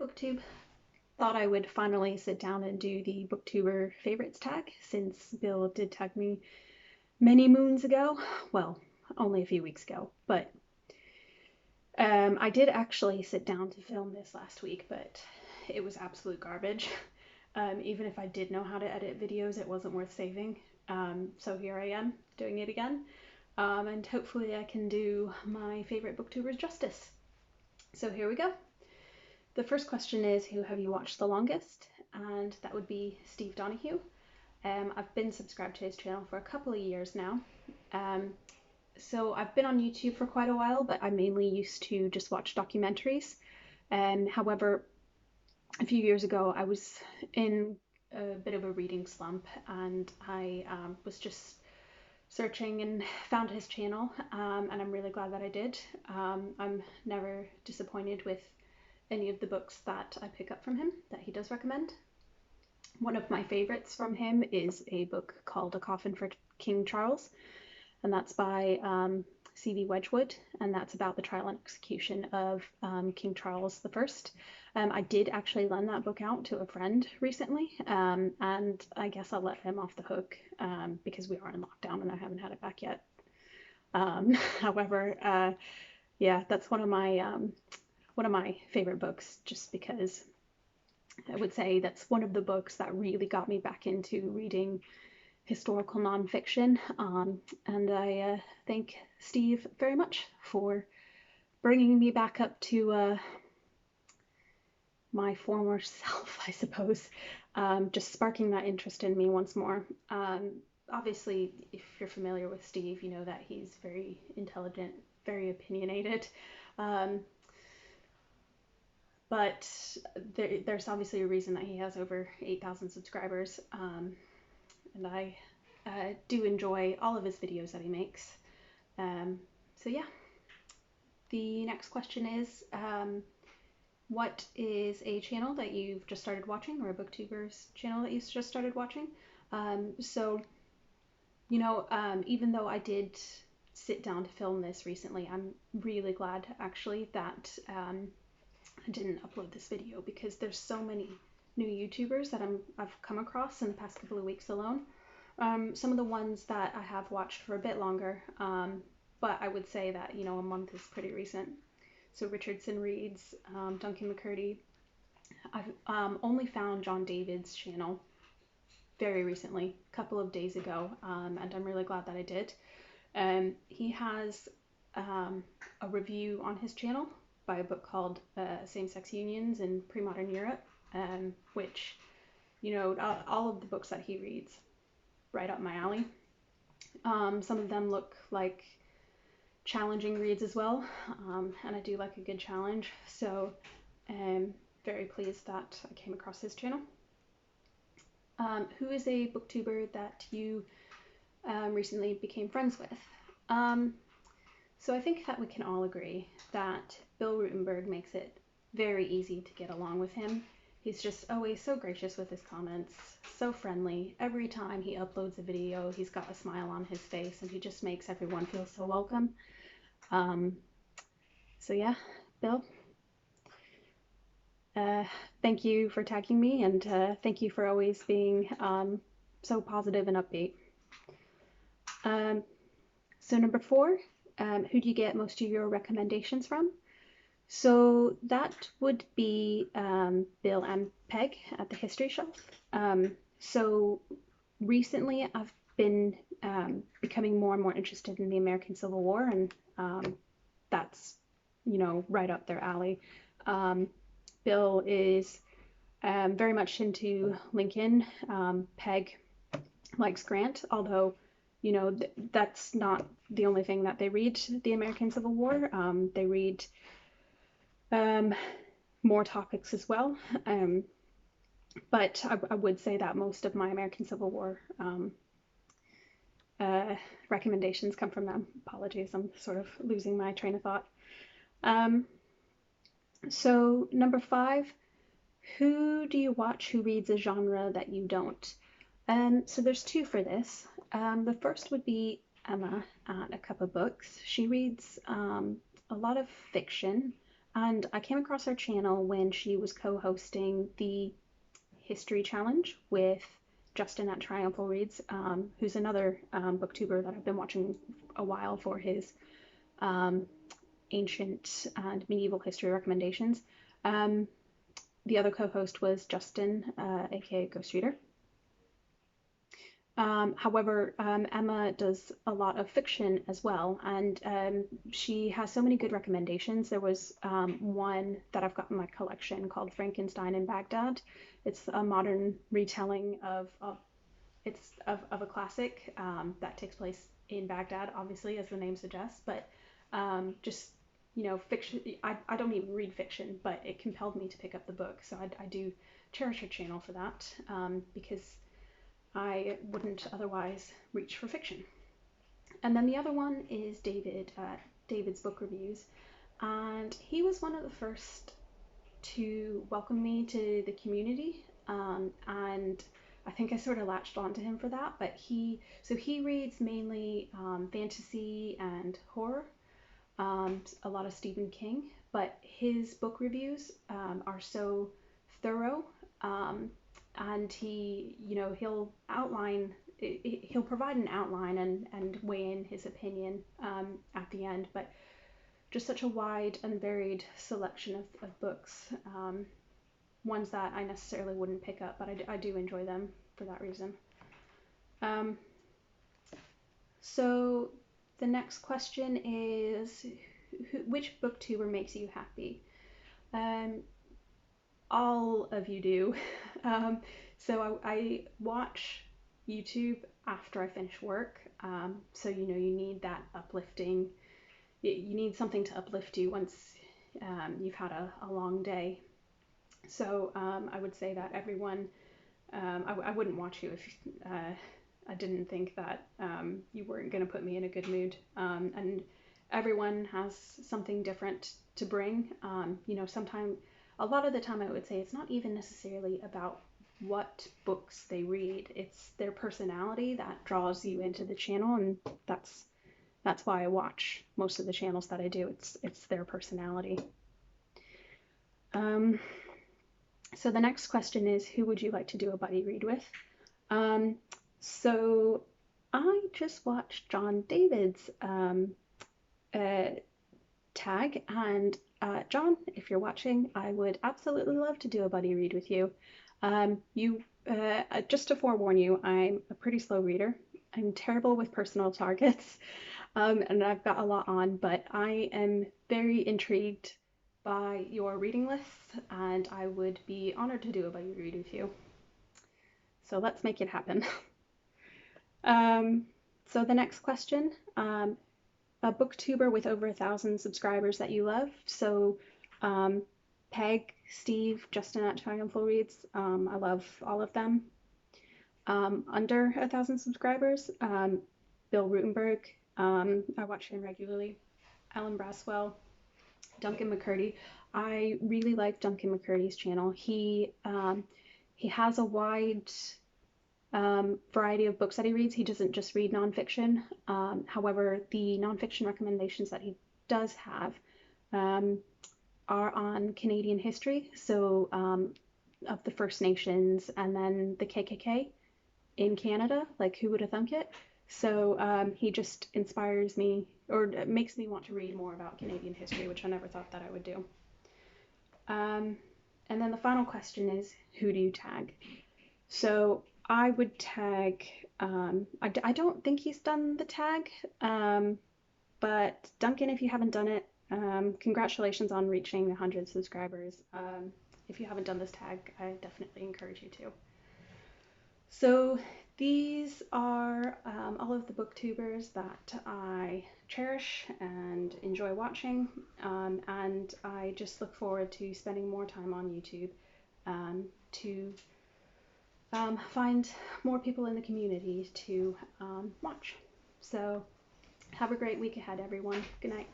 BookTube. Thought I would finally sit down and do the Booktuber Favorites Tag since Bill did tag me many moons ago. Well, only a few weeks ago, but I did actually sit down to film this last week, but it was absolute garbage. Even if I did know how to edit videos, it wasn't worth saving. So here I am doing it again, and hopefully I can do my favorite booktubers justice. So here we go. The first question is, who have you watched the longest? And that would be Steve Donahue. I've been subscribed to his channel for a couple of years now. So I've been on YouTube for quite a while, but I mainly used to just watch documentaries. However, a few years ago, I was in a bit of a reading slump, and I was just searching and found his channel, and I'm really glad that I did. I'm never disappointed with any of the books that I pick up from him that he does recommend. One of my favorites from him is a book called A Coffin for King Charles, and that's by C.V. Wedgwood, and that's about the trial and execution of King Charles I. I did actually lend that book out to a friend recently, and I guess I'll let him off the hook because we are in lockdown and I haven't had it back yet. However, yeah, that's one of my favorite books, just because I would say that's one of the books that really got me back into reading historical nonfiction, and I thank Steve very much for bringing me back up to my former self, I suppose, just sparking that interest in me once more. Obviously, if you're familiar with Steve, you know that he's very intelligent, very opinionated, but there's obviously a reason that he has over 8,000 subscribers, and I do enjoy all of his videos that he makes. So yeah, the next question is, what is a channel that you've just started watching, or a booktuber's channel that you've just started watching? So, you know, even though I did sit down to film this recently, I'm really glad actually that I didn't upload this video, because there's so many new YouTubers that I've come across in the past couple of weeks alone. Some of the ones that I have watched for a bit longer, but I would say that, you know, a month is pretty recent. So Richardson Reads, Duncan McCurdie. I've only found John David's channel very recently, a couple of days ago, and I'm really glad that I did. He has a review on his channel by a book called Same-Sex Unions in Pre-Modern Europe, which, you know, all of the books that he reads, right up my alley. Some of them look like challenging reads as well, and I do like a good challenge, so very pleased that I came across his channel. Who is a booktuber that you recently became friends with? So I think that we can all agree that Bill Ruttenberg makes it very easy to get along with him. He's just always so gracious with his comments, so friendly. Every time he uploads a video, he's got a smile on his face, and he just makes everyone feel so welcome. So yeah, Bill, thank you for tagging me, and thank you for always being so positive and upbeat. So number 4, who do you get most of your recommendations from? So that would be Bill and Peg at the History Shelf. So recently I've been becoming more and more interested in the American Civil War, and that's, you know, right up their alley. Bill is very much into Lincoln. Peg likes Grant, although, you know, that's not the only thing that they read, the American Civil War. They read more topics as well. But I would say that most of my American Civil War recommendations come from them. Apologies, I'm sort of losing my train of thought. So number 5, who do you watch who reads a genre that you don't? So there's 2 for this. The first would be Emma at A Cup of Books. She reads a lot of fiction, and I came across her channel when she was co-hosting the History Challenge with Justin at Triumphal Reads, who's another booktuber that I've been watching a while for his ancient and medieval history recommendations. The other co-host was Justin, aka Ghost Reader. However, Emma does a lot of fiction as well, and she has so many good recommendations. There was one that I've got in my collection called Frankenstein in Baghdad. It's a modern retelling of a classic that takes place in Baghdad, obviously, as the name suggests, but just, you know, fiction. I don't even read fiction, but it compelled me to pick up the book, so I do cherish her channel for that, because I wouldn't otherwise reach for fiction. And then the other one is David's book reviews, and he was one of the first to welcome me to the community, and I think I sort of latched onto him for that. But he reads mainly fantasy and horror, a lot of Stephen King, but his book reviews are so thorough, and he'll provide an outline and weigh in his opinion at the end, but just such a wide and varied selection of books, ones that I necessarily wouldn't pick up, but I do enjoy them for that reason. So the next question is, which booktuber makes you happy? All of you do. So I watch YouTube after I finish work. So you need that uplifting. You need something to uplift you once you've had a long day. So I would say that everyone. I wouldn't watch you if I didn't think that you weren't going to put me in a good mood. And everyone has something different to bring. Sometimes, a lot of the time, I would say it's not even necessarily about what books they read. It's their personality that draws you into the channel, and that's why I watch most of the channels that I do. It's their personality. So the next question is, who would you like to do a buddy read with? So I just watched John David's tag, and John, if you're watching, I would absolutely love to do a buddy read with you. Just to forewarn you, I'm a pretty slow reader. I'm terrible with personal targets, and I've got a lot on, but I am very intrigued by your reading lists, and I would be honored to do a buddy read with you. So let's make it happen. So the next question, a booktuber with over 1,000 subscribers that you love. So Peg, Steve, Justin at Triumphal Reads, I love all of them. Under 1,000 subscribers, Bill Ruttenberg, I watch him regularly. Alan Braswell, Duncan McCurdie. I really like Duncan McCurdie's channel. He has a wide variety of books that he reads. He doesn't just read nonfiction. However, the nonfiction recommendations that he does have are on Canadian history, so of the First Nations and then the KKK in Canada. Like, who would have thunk it? So he just inspires me, or makes me want to read more about Canadian history, which I never thought that I would do. And then the final question is, who do you tag? So I would tag, I don't think he's done the tag, but Duncan, if you haven't done it, congratulations on reaching 100 subscribers. If you haven't done this tag, I definitely encourage you to. So these are all of the booktubers that I cherish and enjoy watching, and I just look forward to spending more time on YouTube to find more people in the community to watch. So have a great week ahead, everyone. Good night.